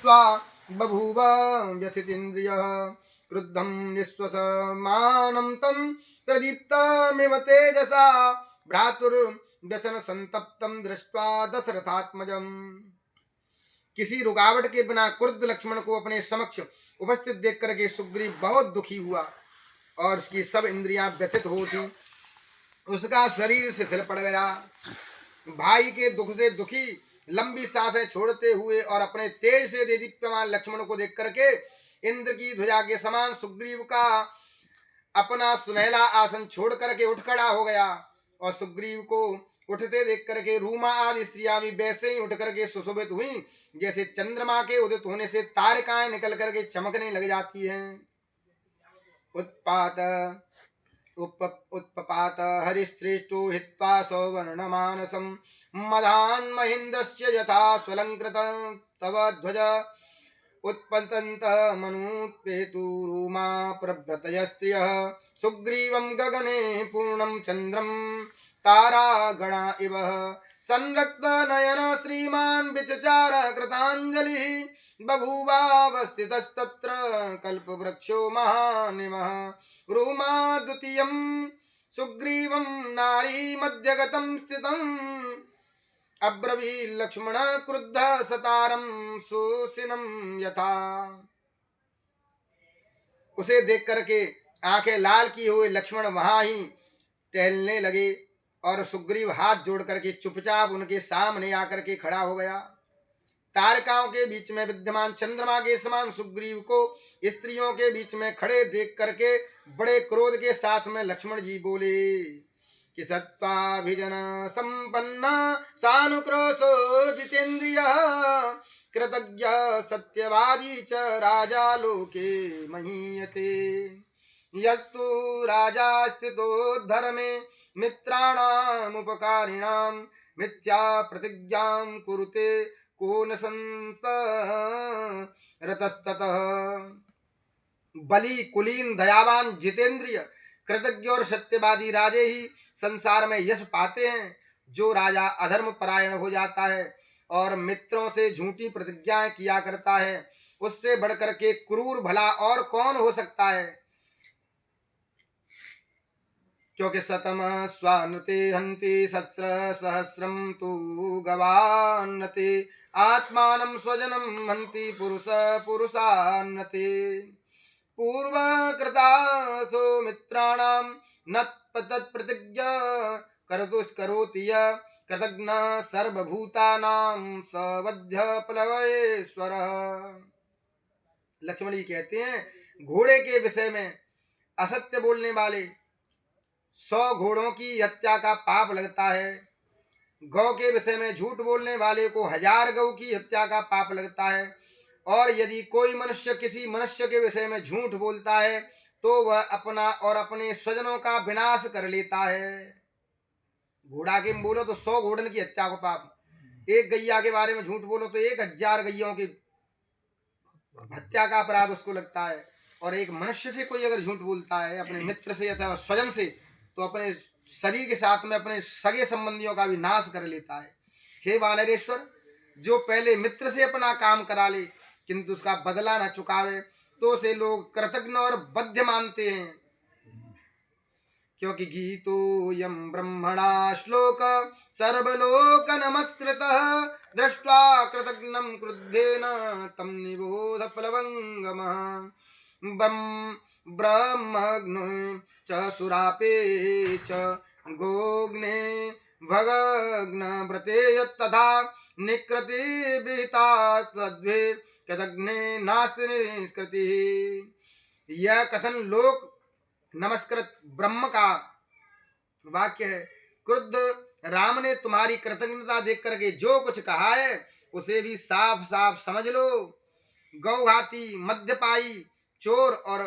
दृष्ट्वा बभूव व्यथितीन्द्रियः क्रुद्धं निःश्वसमानं तं प्रदीप्तमिव तेजसा भ्रातुर्व्यसन संतप्तं दृष्ट्वा दशरथात्मजम्। किसी रुकावट के बिना क्रुद्ध लक्ष्मण को अपने समक्ष उपस्थित देख करके सुग्रीव बहुत दुखी हुआ और उसकी सब इंद्रियां व्यथित हो उठी। उसका शरीर शिथिल पड़ गया। भाई के दुख से दुखी लंबी सांसें छोड़ते हुए और अपने तेज से देदीप्यमान लक्ष्मण को देख करके इंद्र की ध्वजा के समान सुग्रीव का अपना सुनहला आसन छोड़ करके उठ खड़ा हो गया और सुग्रीव को उठते देख करके रूमा आदि स्त्रियां भी वैसे ही उठ करके सुशोभित हुई जैसे चंद्रमा के उदित होने से तारकाएं निकल करके चमकने लग जाती हैं। उत्पपात हरिश्रेष्ठो हित्वा सौवर्णमानसं मदान् महेन्द्रस्य यथा स्वलंकृत तव ध्वज उत्पतन्त मनुपेतु रूमा प्रभृतयस्त्रियः सुग्रीवं गगने पूर्णं चन्द्रं तारागणा इव संरक्तनयन श्रीमान् विचचार कृताञ्जलिः बभूवावस्थितस्तत्र कल्पवृक्षो महानिमः रूमा द्वितीयं सुग्रीवं नारी मध्यगतं स्थितम् अब्रवीत् लक्ष्मण क्रुद्ध सतारं सुसिनं यथा। उसे देख करके आंखें लाल किए हुए लक्ष्मण वहां ही टहलने लगे और सुग्रीव हाथ जोड़ करके चुपचाप उनके सामने आकर के खड़ा हो गया। तारकाओं के बीच में विद्यमान चंद्रमा के समान सुग्रीव को स्त्रियों के बीच में खड़े देख करके बड़े क्रोध के साथ में लक्ष्मण जी बोले कि सत्वाभिजन संपन्न सानुक्रोशो जितेन्द्रियः कृतज्ञ सत्यवादी च राजा लोके महीयते यस्तु राजा स्थितो धर्मे मित्राणामुपकारिणां मिथ्या प्रतिज्ञां कुरुते को न संसरतस्ततः। बलि कुलीन दयावान जितेंद्रिय कृतज्ञ और सत्यवादी राजे ही संसार में यश पाते हैं। जो राजा अधर्म परायण हो जाता है और मित्रों से झूठी प्रतिज्ञाएं किया करता है उससे बढ़कर के क्रूर भला और कौन हो सकता है। क्योंकि शतम स्वान्नते हन्ति सहस्र सहस्रम तु गवान्नते आत्मानं स्वजनं हन्ति पुरुष पुरुषान्नते पूर्वकृतासो मित्राणां न तत्प्रतिज्ञा करोति य कृतज्ञ सर्वभूतानां सवध्य प्लवेश्वरः। लक्ष्मण जी कहते हैं घोड़े के विषय में असत्य बोलने वाले 100 घोड़ों की हत्या का पाप लगता है। गौ के विषय में झूठ बोलने वाले को 1000 गौ की हत्या का पाप लगता है। और यदि कोई मनुष्य किसी मनुष्य के विषय में झूठ बोलता है तो वह अपना और अपने स्वजनों का विनाश कर लेता है। घोड़ा के बोलो तो 100 घोड़न की हत्या को पाप, एक गैया के बारे में झूठ बोलो तो 1000 गैयों की हत्या का अपराध उसको लगता है। और एक मनुष्य से कोई अगर झूठ बोलता है अपने मित्र से अथवा स्वजन से तो अपने शरीर के साथ में अपने सगे संबंधियों का भी नाश कर लेता है। हे वानरेश्वर, जो पहले मित्र से अपना काम करा ले किंतु उसका बदला न चुकावे तो उसे लोग कृतज्ञ और बद्ध मानते हैं। क्योंकि गीतोऽयं ब्रह्मणा श्लोक सर्वलोक नमस्कृतः दृष्ट्वा कृतघ्नं क्रुद्धेन तं निबोध प्लवंगमः ब्रह्मग्नो च सुरापे च गोग्ने भगग्नव्रते तथा निकृतिर्विहिता तद्वे कृतघ्ने नास्ति निष्कृतिः। यह कथन लोक नमस्कृत ब्रह्म का वाक्य है। क्रुद्ध राम ने तुम्हारी कृतज्ञता देख करके जो कुछ कहा है उसे भी साफ साफ समझ लो। गौघाती, मद्यपाई, चोर और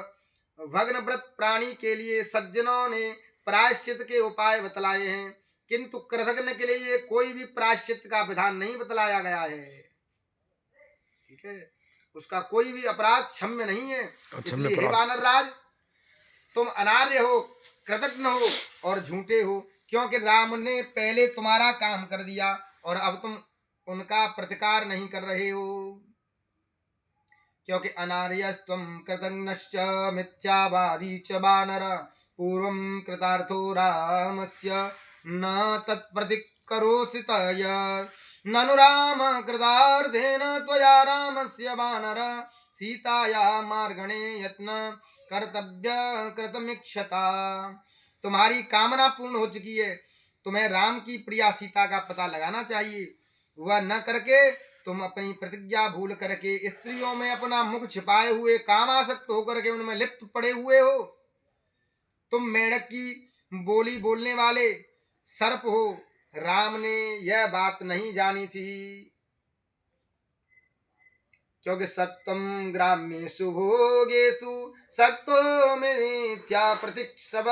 भग्नव्रत प्राणी के लिए सज्जनों ने प्रायश्चित के उपाय बतलाए हैं किंतु कृतज्ञ के लिए कोई भी प्रायश्चित का विधान नहीं बतलाया गया है। ठीक है, उसका कोई भी अपराध क्षम्य नहीं है। इसलिए हे वानर राज, तुम अनार्य हो, कृतज्ञ हो और झूठे हो, क्योंकि राम ने पहले तुम्हारा काम कर दिया और अब तुम उनका प्रतिकार नहीं कर रहे हो। क्योंकि अनार्यस्त्वं कृतघ्नश्च मिथ्यावादी च वानर पूर्वं कृतार्थो रामस्य न तत्प्रतिकरोसि तय ननु राम कृतार्थेन त्वया रामस्य वानर सीताया मार्गणे यत्न कर्तव्य कृतमीक्षता। तुम्हारी कामना पूर्ण हो चुकी है, तुम्हें राम की प्रिया सीता का पता लगाना चाहिए। वह न करके तुम अपनी प्रतिज्ञा भूल करके स्त्रियों में अपना मुख छिपाए हुए कामासक्त होकर के उनमें लिप्त पड़े हुए हो। तुम मेढक की बोली बोलने वाले सर्प हो। राम ने यह बात नहीं जानी थी, क्योंकि सत्यम ग्राम्येषु भोगेषु सक्तो मिथ्या प्रतीक्षव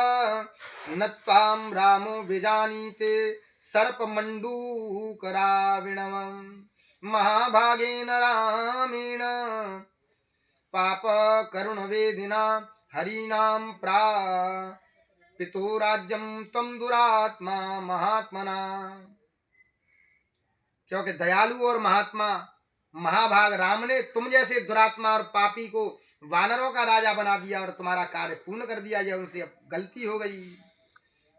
न त्वां रामो विजानीते सर्पमण्डूकराविणवम् महाभागेन रामेण पाप करुण वेदिना हरिणां प्रापितो राज्यं त्वं दुरात्मा महात्मना। क्योंकि दयालु और महात्मा महाभाग राम ने तुम जैसे दुरात्मा और पापी को वानरों का राजा बना दिया और तुम्हारा कार्य पूर्ण कर दिया। यह उनसे अब गलती हो गई।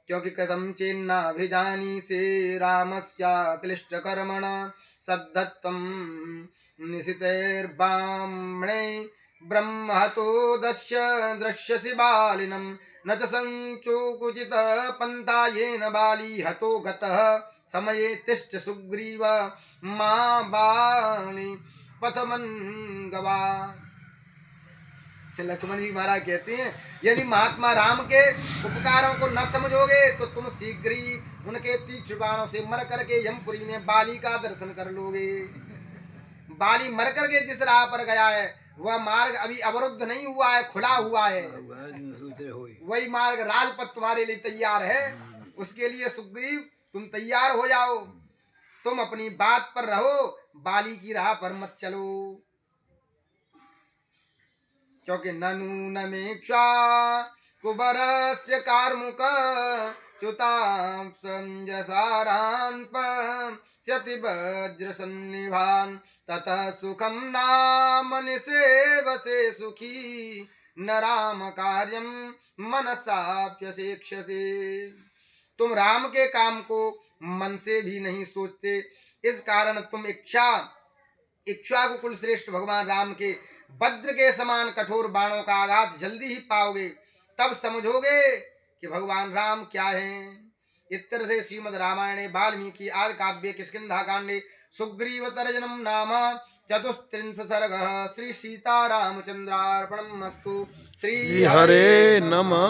क्योंकि कथम चेन्नाभिजानी से रामस्या क्लिष्ट कर्मण सद्धत्तम निशितैर्ब्राह्मणे ब्रह्महतो दस्य दृश्यसि बालिनम न च संचोकुचित पंथा येन बाली हतो गतः समये तिष्ठ सुग्रीव मां बाली पथमन गवा। लक्ष्मण जी महाराज कहते हैं, यदि महात्मा राम के उपकारों को न समझोगे तो तुम शीघ्र ही उनके तीक्ष्ण बाणों से मर करके यमपुरी में बाली का दर्शन कर लोगे। बाली मर करके जिस राह पर गया है वह मार्ग अभी अवरुद्ध नहीं हुआ है, खुला हुआ है। वही मार्ग राजपथ तुम्हारे लिए तैयार है। उसके लिए सुग्रीव तुम तैयार हो जाओ। तुम अपनी बात पर रहो, बाली की राह पर मत चलो। क्योंकि ननु नमेक्षा कुबरस्य कार्मुक च्युतां संजसारान् पश्यति वज्रसन्निभान् ततः सुखं नाम निसेवसे सुखी न राम कार्यं मनसाप्यसेक्षते। तुम राम के काम को मन से भी नहीं सोचते, इस कारण तुम इक्ष्वाकु कुल श्रेष्ठ भगवान राम के वज्र के समान कठोर बाणों का आघात जल्दी ही पाओगे। तब समझोगे कि भगवान राम क्या हैं। इतर से श्रीमद् रामायणे वाल्मीकि आदि काव्ये किष्किंधा कांडे सुग्रीव तर्जनम नाम चतुस्त्रिंश सर्ग। श्री सीता रामचंद्रार्पणमस्तु। श्री हरे नमः।